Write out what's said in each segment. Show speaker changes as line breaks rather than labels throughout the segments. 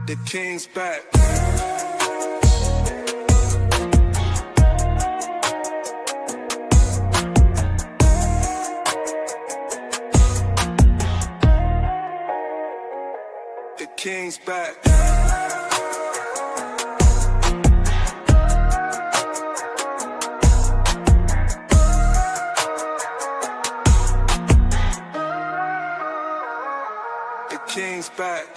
The King's back. The King's back. The King's back.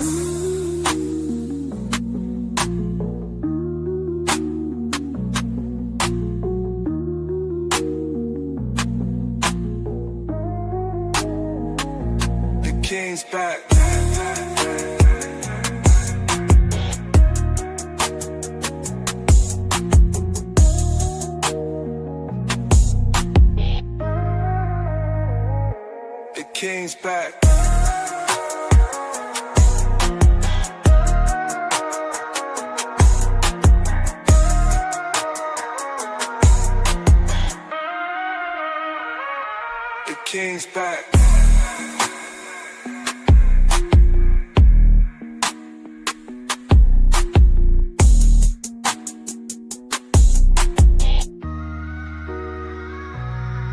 The King's back. The King's back. The King's back.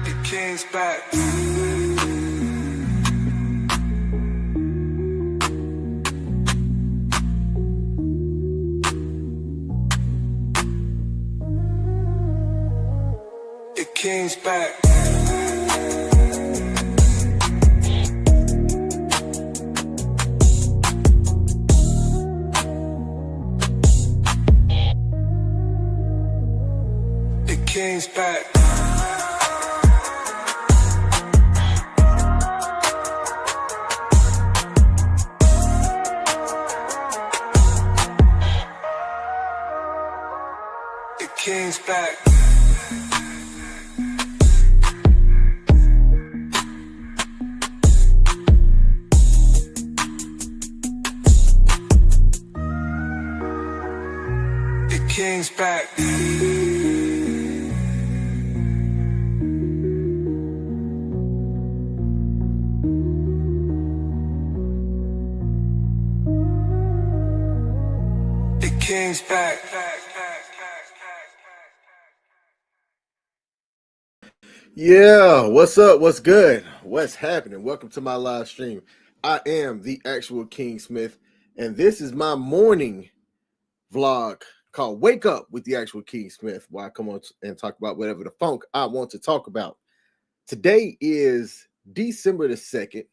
The King's back. The King's back. The King's back. The King's back. The King's back. The King's back.
Yeah, what's up? What's good? What's happening? Welcome to my live stream. I am the actual King Smith, and this is my morning vlog called Wake Up with the Actual King Smith, where I come on and talk about whatever the funk I want to talk about. Today is December the 2nd.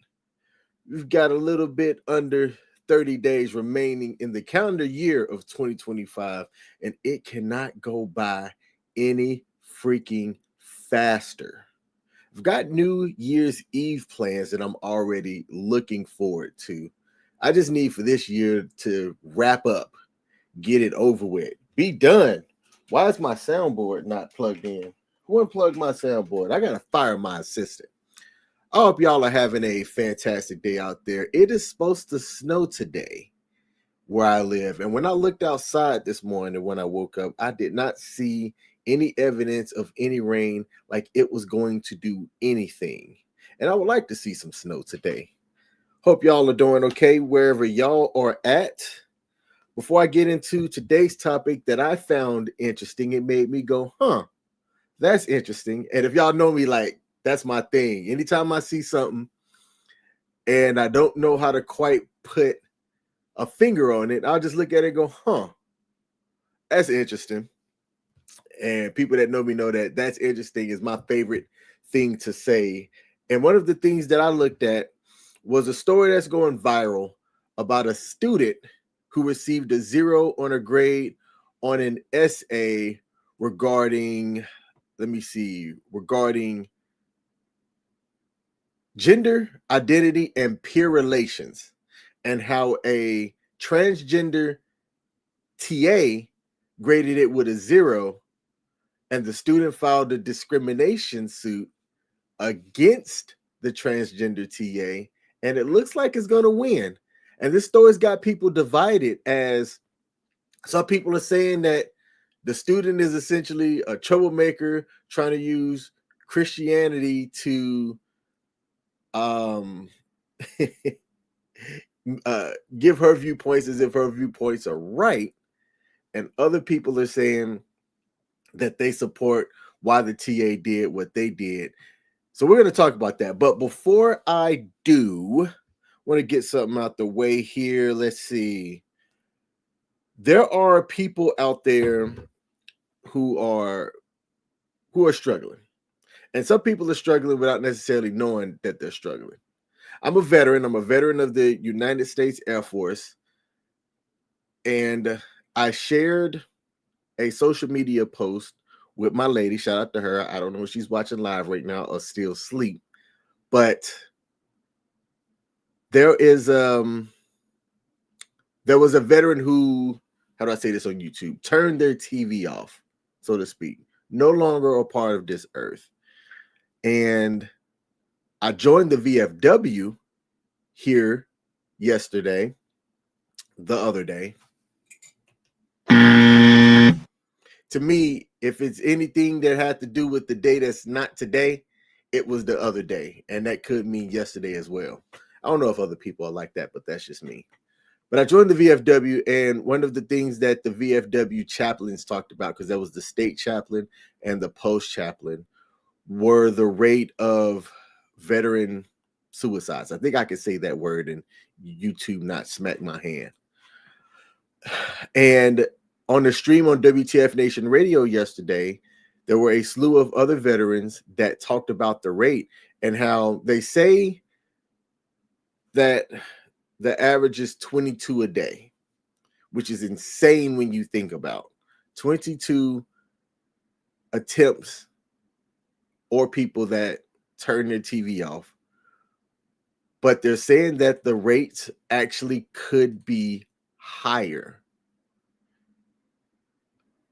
We've got a little bit under 30 days remaining in the calendar year of 2025, and it cannot go by any freaking faster. I've got New Year's Eve plans that I'm already looking forward to. I just need for this year to wrap up, get it over with, be done. Why is my soundboard not plugged in? Who unplugged my soundboard? I gotta fire my assistant. I hope y'all are having a fantastic day out there. It is supposed to snow today where I live. And when I looked outside this morning when I woke up, I did not see any evidence of any rain, like it was going to do anything. And I would like to see some snow today. Hope y'all are doing okay wherever y'all are at. Before I get into today's topic that I found interesting, it made me go, that's interesting. And if y'all know me, like, that's my thing. Anytime I see something and I don't know how to quite put a finger on it, I'll just look at it and go, that's interesting. And people that know me know that that's interesting is my favorite thing to say. And one of the things that I looked at was a story that's going viral about a student who received a 0 on a grade on an essay regarding, regarding gender identity and peer relations, and how a transgender TA graded it with a 0, and the student filed a discrimination suit against the transgender TA, and it looks like it's going to win. And this story's got people divided, as some people are saying that the student is essentially a troublemaker trying to use Christianity to give her viewpoints as if her viewpoints are right, and other people are saying that they support why the TA did what they did. So we're going to talk about that. But before I do, I want to get something out the way here. Let's see. There are people out there who are struggling. And some people are struggling without necessarily knowing that they're struggling. I'm a veteran. I'm a veteran of the United States Air Force. And I shared a social media post with my lady. Shout out to her. I don't know if she's watching live right now or still asleep. But there was a veteran who, how do I say this on YouTube, turned their TV off, so to speak. No longer a part of this earth. And I joined the VFW here yesterday, the other day. To me, if it's anything that had to do with the day that's not today, it was the other day. And that could mean yesterday as well. I don't know if other people are like that, but that's just me. But I joined the VFW, and one of the things that the VFW chaplains talked about, because that was the state chaplain and the post chaplain, were the rate of veteran suicides. I think I could say that word and YouTube not smack my hand. And on the stream on WTF Nation Radio yesterday, there were a slew of other veterans that talked about the rate and how they say that the average is 22 a day, which is insane when you think about 22 attempts or people that turn their TV off. But they're saying that the rates actually could be higher.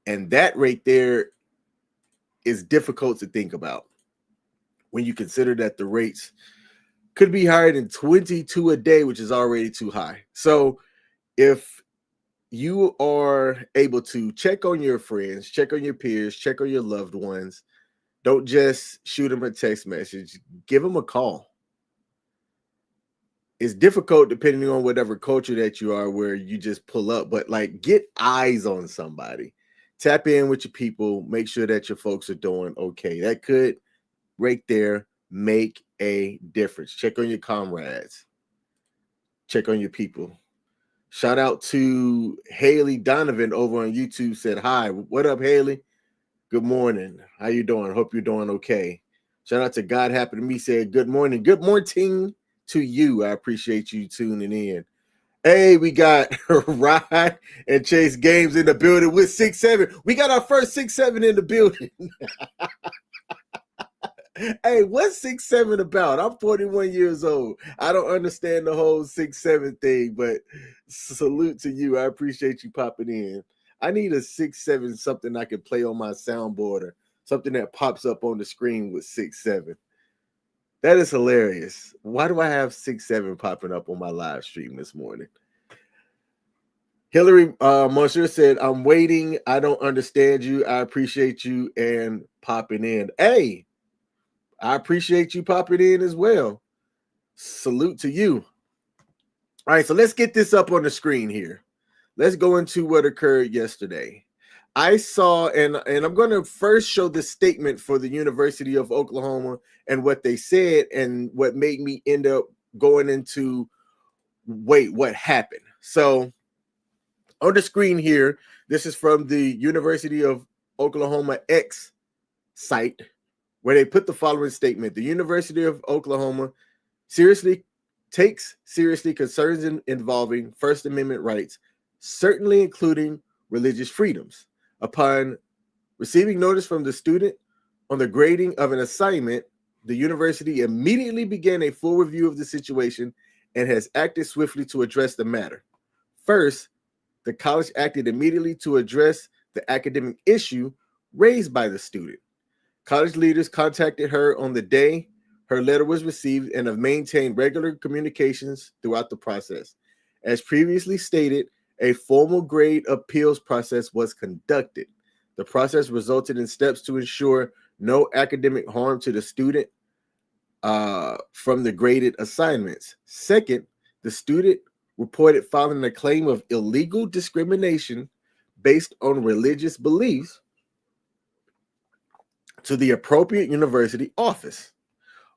And that right there is difficult to think about when you consider that the rates could be higher than 22 a day, which is already too high. So if you are able to check on your friends, check on your peers, check on your loved ones, don't just shoot them a text message, give them a call. It's difficult depending on whatever culture that you are, where you just pull up, but like get eyes on somebody. Tap in with your people, make sure that your folks are doing okay. That could right there make a difference. Check on your comrades. Check on your people. Shout out to Haley Donovan over on YouTube, said hi. What up, Haley? Good morning. How you doing? Hope you're doing okay. Shout out to God Happy to Me, said good morning. Good morning to you. I appreciate you tuning in. Hey, we got Rye and Chase Games in the building with 6'7". We got our first 6'7" in the building. Hey, what's 6'7" about? I'm 41 years old. I don't understand the whole 6'7" thing, but salute to you. I appreciate you popping in. I need a 6'7", something I can play on my soundboard, or something that pops up on the screen with 6'7". That is hilarious. Why do I have 6'7" popping up on my live stream this morning? Hillary Monsieur said, I'm waiting. I don't understand you. I appreciate you and popping in. Hey, I appreciate you popping in as well. Salute to you. All right, so let's get this up on the screen here. Let's go into what occurred yesterday. I saw, and I'm going to first show the statement for the University of Oklahoma and what they said, and what made me end up going into, wait, what happened? So on the screen here, this is from the University of Oklahoma X site, where they put the following statement. The University of Oklahoma takes seriously concerns involving First Amendment rights, certainly including religious freedoms. Upon receiving notice from the student on the grading of an assignment, the university immediately began a full review of the situation and has acted swiftly to address the matter. First, the college acted immediately to address the academic issue raised by the student. College leaders contacted her on the day her letter was received and have maintained regular communications throughout the process. As previously stated, a formal grade appeals process was conducted. The process resulted in steps to ensure no academic harm to the student from the graded assignments. Second, the student reported filing a claim of illegal discrimination based on religious beliefs to the appropriate university office.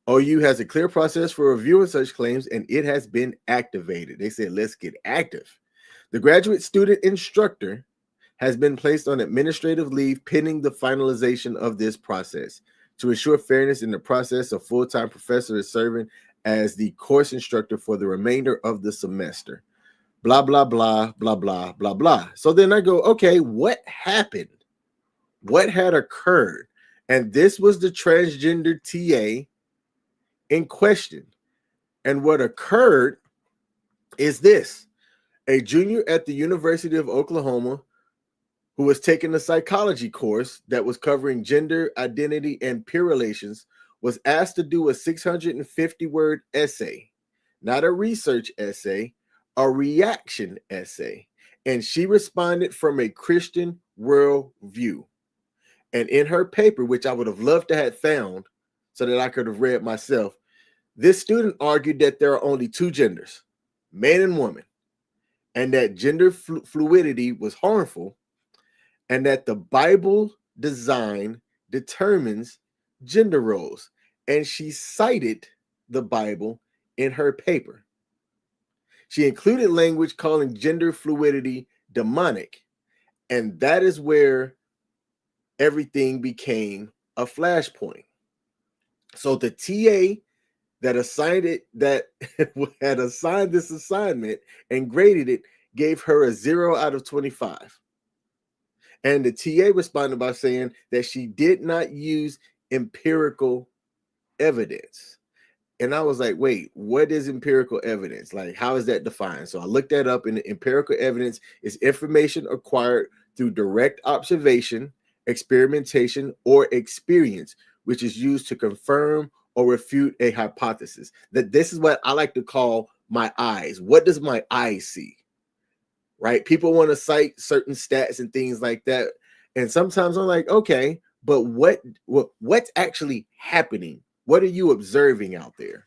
OU has a clear process for reviewing such claims, and it has been activated. They said, let's get active. The graduate student instructor has been placed on administrative leave pending the finalization of this process. To ensure fairness in the process, a full-time professor is serving as the course instructor for the remainder of the semester. Blah, blah, blah, blah, blah, blah, blah. So then I go, okay, what happened? What had occurred? And this was the transgender TA in question. And what occurred is this: a junior at the University of Oklahoma who was taking a psychology course that was covering gender identity and peer relations was asked to do a 650-word essay, not a research essay, a reaction essay. And she responded from a Christian worldview. And in her paper, which I would have loved to have found so that I could have read myself, this student argued that there are only two genders, man and woman, and that gender fluidity was harmful, and that the Bible design determines gender roles. And she cited the Bible in her paper. She included language calling gender fluidity demonic, and that is where everything became a flashpoint. So the TA that assigned it, that had assigned this assignment and graded it, gave her a 0 out of 25. And the TA responded by saying that she did not use empirical evidence. And I was like, wait, what is empirical evidence? Like, how is that defined? So I looked that up, and empirical evidence is information acquired through direct observation, experimentation, or experience, which is used to confirm or refute a hypothesis. That this is what I like to call my eyes. What does my eye see? Right? People want to cite certain stats and things like that. And sometimes I'm like, okay, but what's actually happening? What are you observing out there?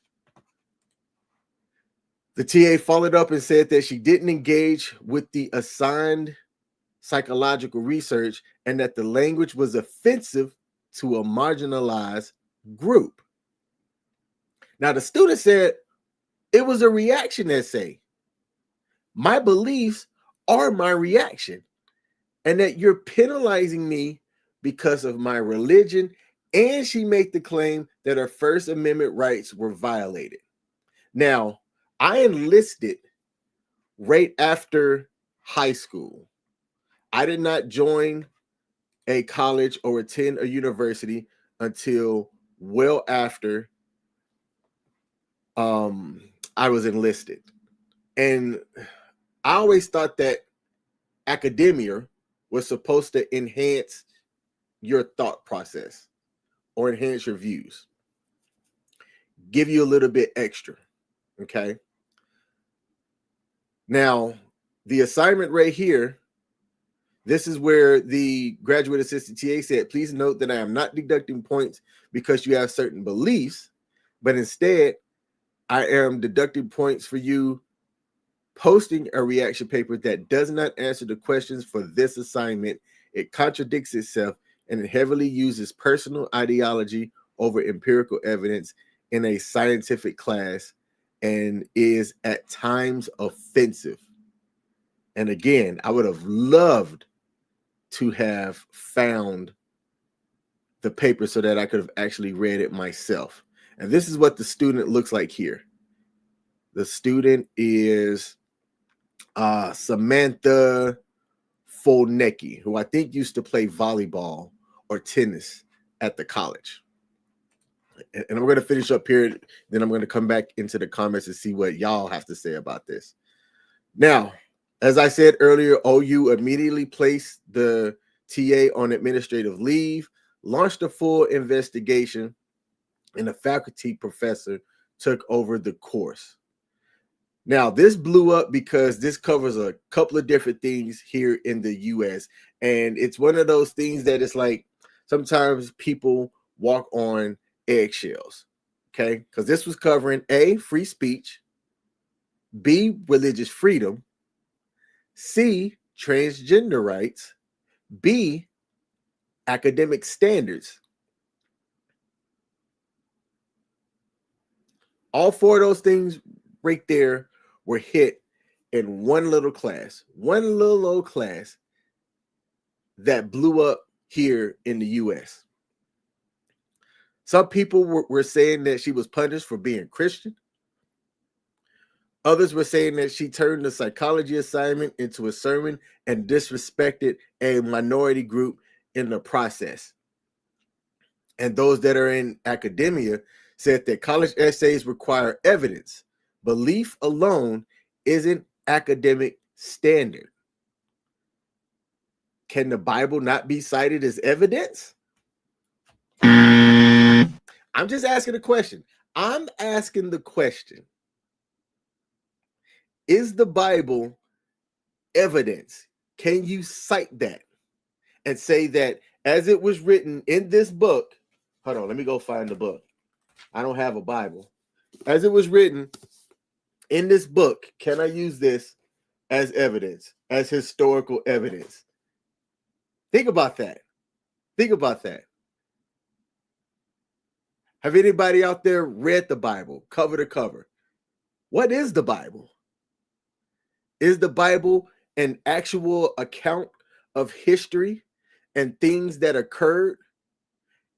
The TA followed up and said that she didn't engage with the assigned psychological research and that the language was offensive to a marginalized group. Now, the student said it was a reaction essay. My beliefs are my reaction, and that you're penalizing me because of my religion. And she made the claim that her First Amendment rights were violated. Now, I enlisted right after high school. I did not join a college or attend a university until well after I was enlisted. And I always thought that academia was supposed to enhance your thought process or enhance your views, give you a little bit extra, okay? Now, the assignment right here, this is where the graduate assistant TA said, please note that I am not deducting points because you have certain beliefs, but instead, I am deducting points for you posting a reaction paper that does not answer the questions for this assignment. It contradicts itself, and it heavily uses personal ideology over empirical evidence in a scientific class and is at times offensive. And again, I would have loved to have found the paper so that I could have actually read it myself. And this is what the student looks like here. The student is Samantha Folnecki, who I think used to play volleyball or tennis at the college. And I'm going to finish up here. Then I'm going to come back into the comments and see what y'all have to say about this. Now, as I said earlier, OU immediately placed the TA on administrative leave, launched a full investigation, and a faculty professor took over the course. Now, this blew up because this covers a couple of different things here in the U.S. And it's one of those things that it's like sometimes people walk on eggshells, okay? Because this was covering A, free speech, B, religious freedom, C, transgender rights, B, academic standards. All four of those things right there were hit in one little class, one little old class that blew up here in the US. Some people were saying that she was punished for being Christian. Others were saying that she turned the psychology assignment into a sermon and disrespected a minority group in the process. And those that are in academia said that college essays require evidence. Belief alone isn't academic standard. Can the Bible not be cited as evidence? I'm just asking a question. I'm asking the question. Is the Bible evidence? Can you cite that and say that as it was written in this book? Hold on, let me go find the book. I don't have a Bible. As it was written in this book, can I use this as evidence, as historical evidence? Think about that. Think about that. Have anybody out there read the Bible cover to cover? What is the Bible? Is the Bible an actual account of history and things that occurred,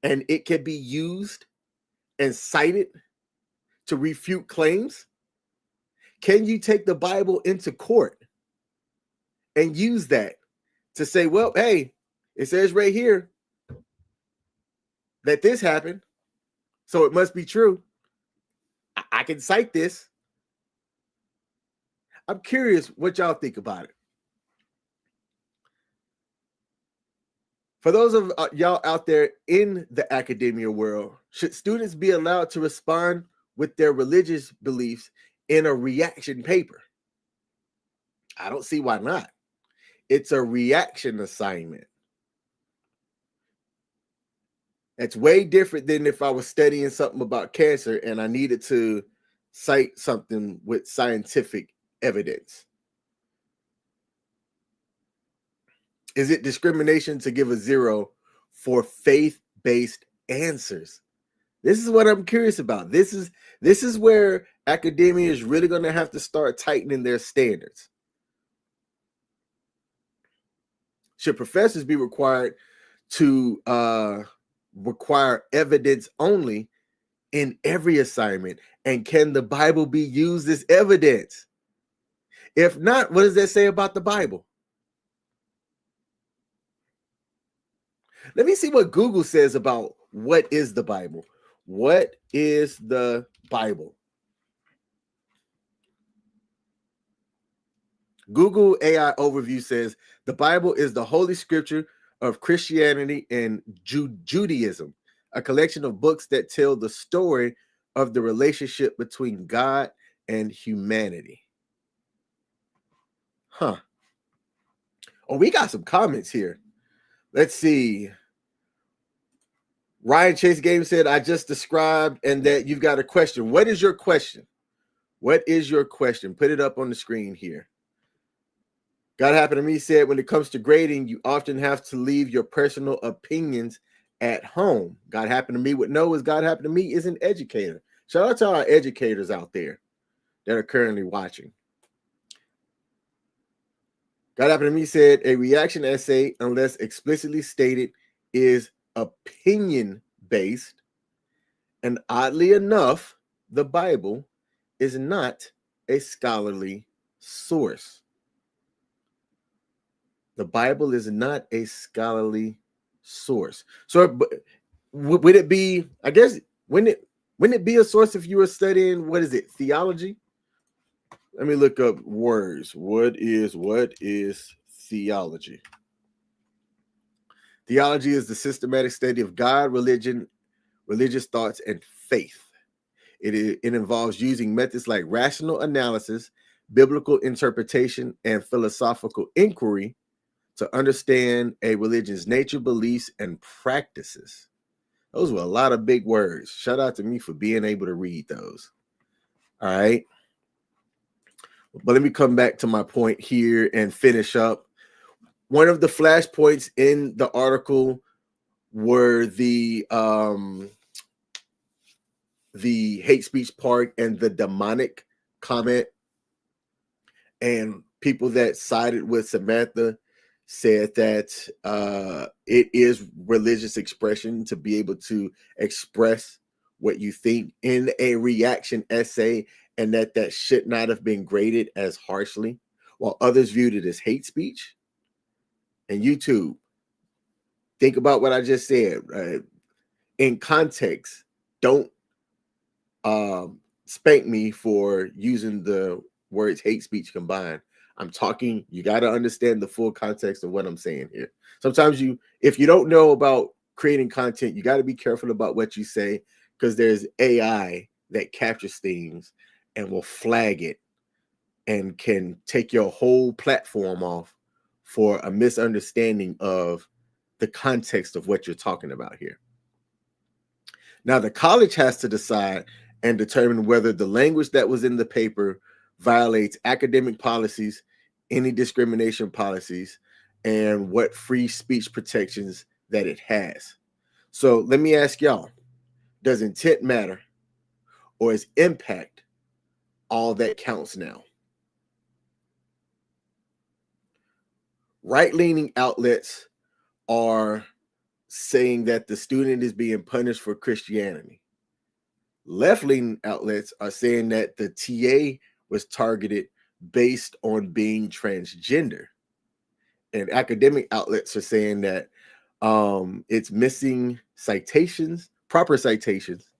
and it can be used and cited to refute claims? Can you take the Bible into court and use that to say, well, hey, it says right here that this happened, so it must be true. I can cite this. I'm curious what y'all think about it. For those of y'all out there in the academia world, should students be allowed to respond with their religious beliefs in a reaction paper? I don't see why not. It's a reaction assignment. It's way different than if I was studying something about cancer and I needed to cite something with scientific evidence. Is it discrimination to give a 0 for faith-based answers? This is what I'm curious about. This is where academia is really going to have to start tightening their standards. Should professors be required to require evidence only in every assignment? And can the Bible be used as evidence? If not, what does that say about the Bible? Let me see what Google says about what is the Bible. What is the Bible? Google AI overview says the Bible is the holy scripture of Christianity and Judaism, a collection of books that tell the story of the relationship between God and humanity. Huh. Oh, we got some comments here. Let's see. Ryan Chase Game said, I just described, and that you've got a question. What is your question? What is your question? Put it up on the screen here. God Happened to Me said, when it comes to grading, you often have to leave your personal opinions at home. God Happened to Me would know is God Happened to Me is an educator. Shout out to our educators out there that are currently watching. God Happened to Me said, a reaction essay, unless explicitly stated, is opinion-based. And oddly enough, the Bible is not a scholarly source. The Bible is not a scholarly source. So would it be, I guess, wouldn't it be a source if you were studying, what is it, theology? Let me look up words. What is theology? Theology is the systematic study of God, religion, religious thoughts, and faith. It involves using methods like rational analysis, biblical interpretation, and philosophical inquiry to understand a religion's nature, beliefs, and practices. Those were a lot of big words. Shout out to me for being able to read those. All right. But let me come back to my point here and finish up. One of the flashpoints in the article were the hate speech part and the demonic comment. And people that sided with Samantha said that it is religious expression to be able to express what you think in a reaction essay, and that should not have been graded as harshly, while others viewed it as hate speech. And YouTube, think about what I just said. In context, don't spank me for using the words hate speech combined. I'm talking, you got to understand the full context of what I'm saying here. Sometimes if you don't know about creating content, you got to be careful about what you say, because there's AI that captures things and will flag it and can take your whole platform off for a misunderstanding of the context of what you're talking about here. Now, the college has to decide and determine whether the language that was in the paper violates academic policies, any discrimination policies, and what free speech protections that it has. So let me ask y'all, does intent matter, or is impact all that counts now? Right-leaning outlets are saying that the student is being punished for Christianity. Left-leaning outlets are saying that the TA was targeted based on being transgender. And academic outlets are saying that it's missing citations, proper citations,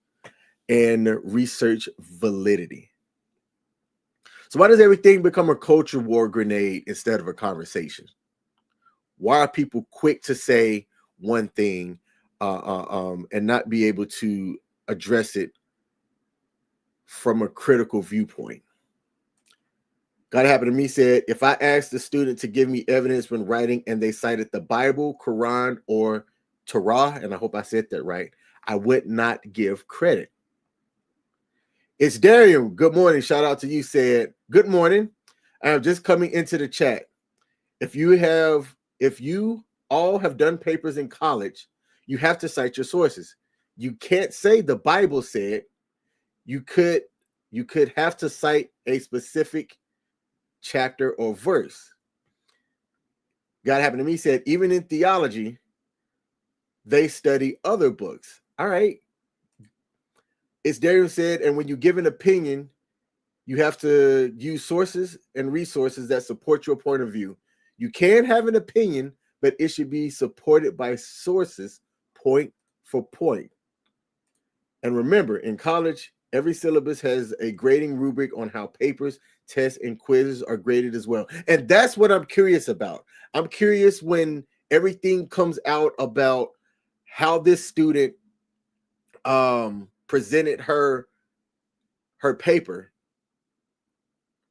and research validity. So why does everything become a culture war grenade instead of a conversation? Why are people quick to say one thing and not be able to address it from a critical viewpoint? God Happened to Me said, if I asked the student to give me evidence when writing and they cited the Bible, Quran, or Torah, and I hope I said that right, I would not give credit. It's Darian. Good morning. Shout out to you. Said, good morning. I am just coming into the chat. If you all have done papers in college, you have to cite your sources. You can't say the Bible said. You could have to cite a specific chapter or verse. God Happened to Me said, even in theology, they study other books. All right. It's Darian said, and when you give an opinion, you have to use sources and resources that support your point of view. You can have an opinion, but it should be supported by sources, point for point. And remember, in college, every syllabus has a grading rubric on how papers, tests, and quizzes are graded as well. And that's what I'm curious about. I'm curious when everything comes out about how this student presented her paper,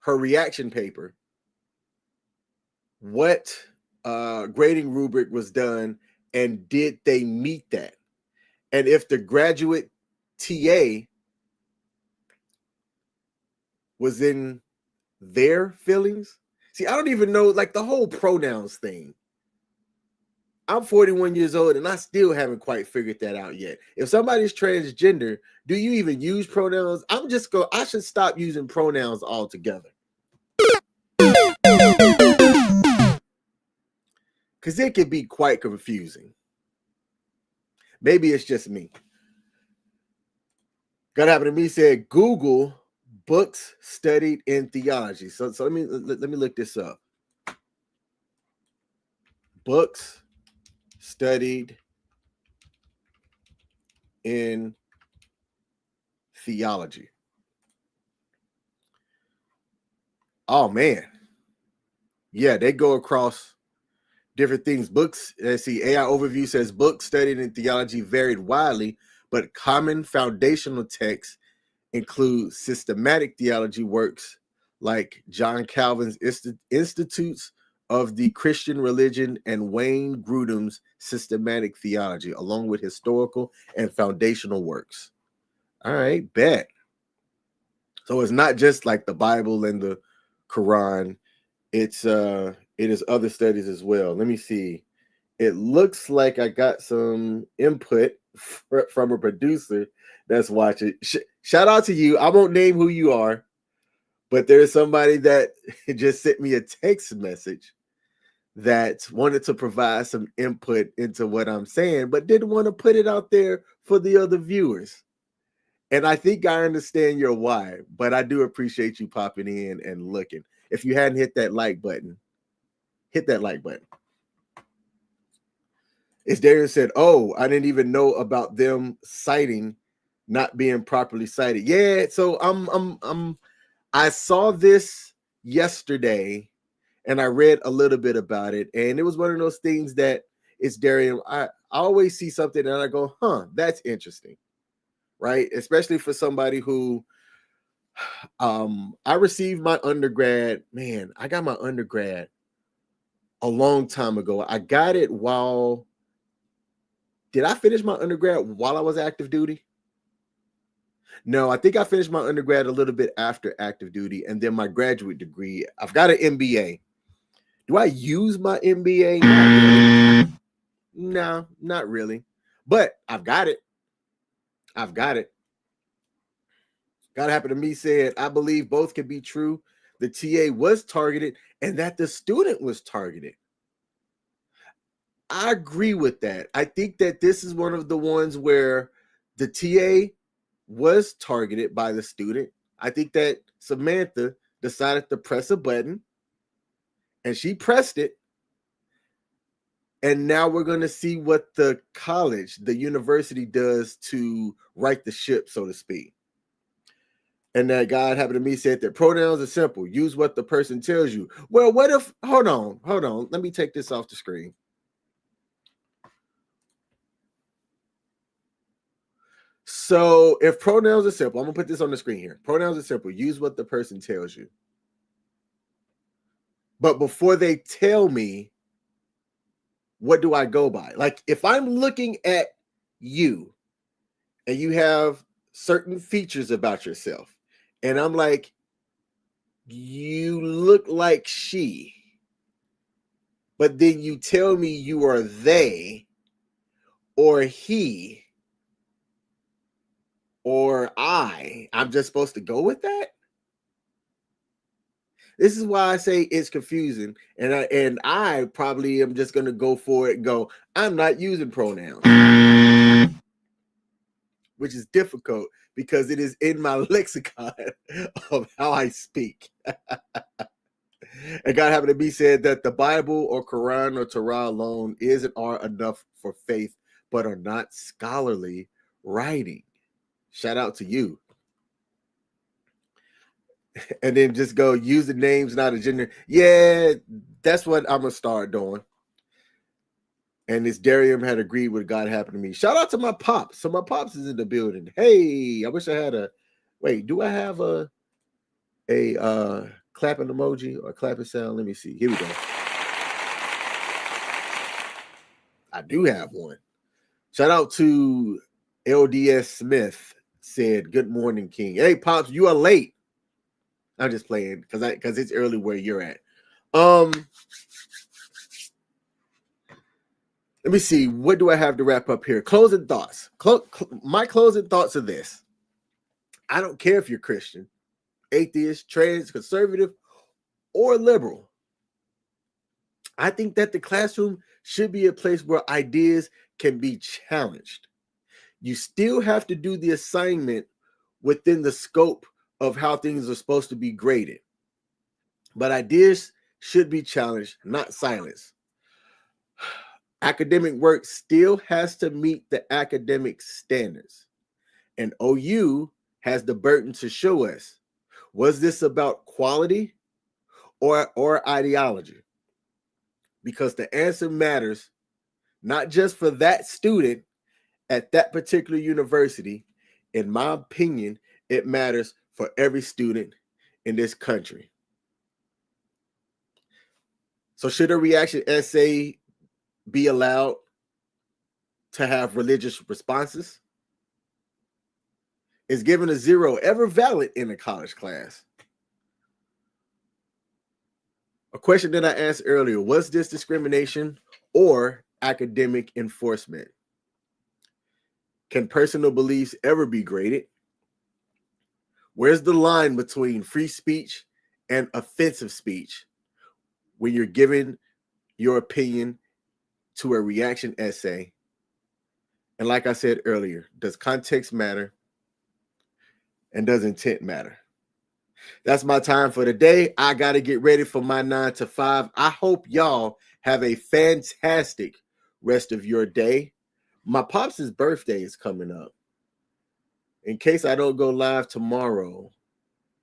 her reaction paper, what grading rubric was done, and did they meet that? And if the graduate TA was in their feelings. See, I don't even know, like, the whole pronouns thing. I'm 41 years old and I still haven't quite figured that out yet. If somebody's transgender, do you even use pronouns? I should stop using pronouns altogether. Because it can be quite confusing. Maybe it's just me. God Happened to Me said, Google books studied in theology. So let me look this up. Books studied in theology. Oh man. Yeah, they go across different things. Books, let's see, AI Overview says books studied in theology varied widely, but common foundational texts include systematic theology works like John Calvin's Institutes of the Christian Religion and Wayne Grudem's Systematic Theology, along with historical and foundational works. All right, bet. So it's not just like the Bible and the Quran. It is other studies as well. Let me see. It looks like I got some input from a producer that's watching. Shout out to you. I won't name who you are, but there's somebody that just sent me a text message that wanted to provide some input into what I'm saying, but didn't want to put it out there for the other viewers. And I think I understand your why, but I do appreciate you popping in and looking. If you hadn't hit that like button, hit that like button. As Darian said, oh, I didn't even know about them citing not being properly cited. Yeah, so I saw this yesterday and I read a little bit about it, and it was one of those things that it's Darian. I always see something and I go, that's interesting, right? Especially for somebody who I received my undergrad. Man, I got my undergrad a long time ago. I got it while did I finish my undergrad while I was active duty? No, I think I finished my undergrad a little bit after active duty, and then my graduate degree. I've got an MBA. Do I use my MBA? Not really. No, not really. But I've got it. I've got it. God happened to me said, I believe both can be true. The TA was targeted and that the student was targeted. I agree with that. I think that this is one of the ones where the TA was targeted by the student. I think that Samantha decided to press a button and she pressed it. And now we're going to see what the college, the university does to right the ship, so to speak. And that God happened to me said that pronouns are simple. Use what the person tells you. Well, what if, hold on. Let me take this off the screen. So if pronouns are simple, I'm going to put this on the screen here. Pronouns are simple. Use what the person tells you. But before they tell me, what do I go by? Like if I'm looking at you and you have certain features about yourself, and I'm like, you look like she, but then you tell me you are they or he or I'm just supposed to go with that? This is why I say it's confusing, and I probably am just going to go for it and go, I'm not using pronouns, which is difficult because it is in my lexicon of how I speak. And God happened to be said that the Bible or Quran or Torah alone isn't are enough for faith, but are not scholarly writing. Shout out to you. And then just go use the names, not a gender. Yeah, that's what I'm gonna start doing. And this Darium had agreed with God happened to me. Shout out to my pops. So my pops is in the building. Hey, I wish I had a wait. Do I have a clapping emoji or clapping sound? Let me see. Here we go. I do have one. Shout out to LDS Smith. Said, "Good morning, King." Hey, pops, you are late. I'm just playing because it's early where you're at. Let me see. What do I have to wrap up here? Closing thoughts. My closing thoughts are this. I don't care if you're Christian, atheist, trans, conservative, or liberal. I think that the classroom should be a place where ideas can be challenged. You still have to do the assignment within the scope of how things are supposed to be graded. But ideas should be challenged, not silenced. Academic work still has to meet the academic standards. And OU has the burden to show us, was this about quality or ideology? Because the answer matters not just for that student at that particular university. In my opinion, it matters for every student in this country. So should a reaction essay be allowed to have religious responses? Is given a 0 ever valid in a college class? A question that I asked earlier, was this discrimination or academic enforcement? Can personal beliefs ever be graded? Where's the line between free speech and offensive speech when you're giving your opinion to a reaction essay? And like I said earlier, does context matter? And does intent matter? That's my time for the day. I got to get ready for my 9 to 5. I hope y'all have a fantastic rest of your day. My pops' birthday is coming up. In case I don't go live tomorrow,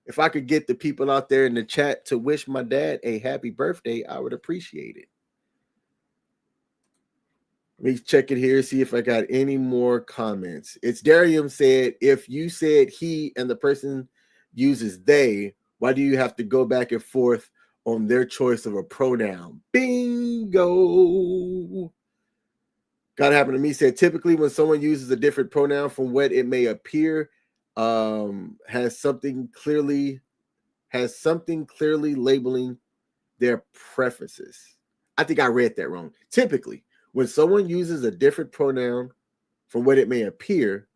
if I could get the people out there in the chat to wish my dad a happy birthday, I would appreciate it. Let me check it here, see if I got any more comments. It's Darium said, if you said he and the person uses they, why do you have to go back and forth on their choice of a pronoun? Bingo. Gotta happen to me said, typically when someone uses a different pronoun from what it may appear, has something clearly labeling their preferences. I think I read that wrong. Typically, when someone uses a different pronoun from what it may appear,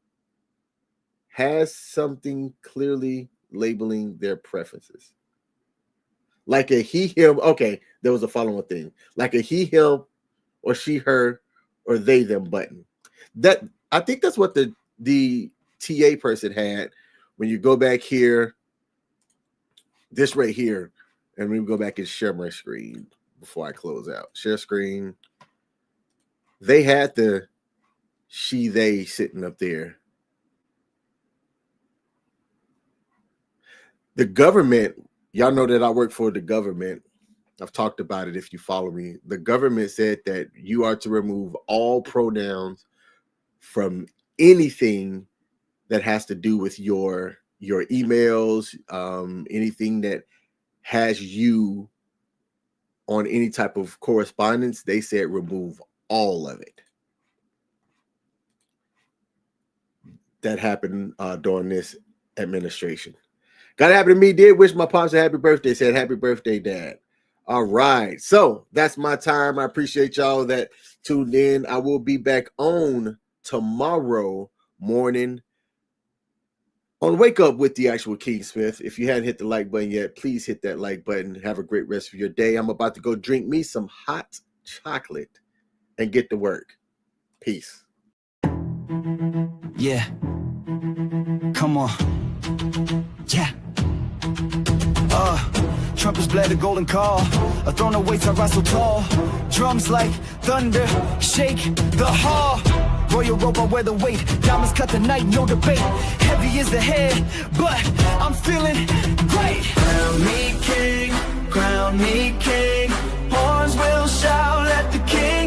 has something clearly labeling their preferences. Like a he, him. Okay, there was a following thing. Like a he, him, or she, her, or they, them button. That I think that's what the TA person had. When you go back here, this right here, and we go back and share my screen before I close out. Share screen. They had the she, they sitting up there. The government, y'all know that I work for the government. I've talked about it if you follow me. The government said that you are to remove all pronouns from anything that has to do with your emails, anything that has you on any type of correspondence. They said remove all of it. That happened during this administration. Got to happen to me. Did wish my pops a happy birthday. Said happy birthday, Dad. All right. So that's my time. I appreciate y'all that tuned in. I will be back on tomorrow morning on Wake Up with the Actual King Smith. If you hadn't hit the like button yet, please hit that like button. Have a great rest of your day. I'm about to go drink me some hot chocolate and get to work. Peace.
Yeah. Come on. Yeah. Trumpets blare the golden call. A throne awaits, I rise so tall. Drums like thunder, shake the hall. Royal robe, I wear the weight. Diamonds cut the night, no debate. Heavy is the head, but I'm feeling great. Crown me king, horns will shout, let the king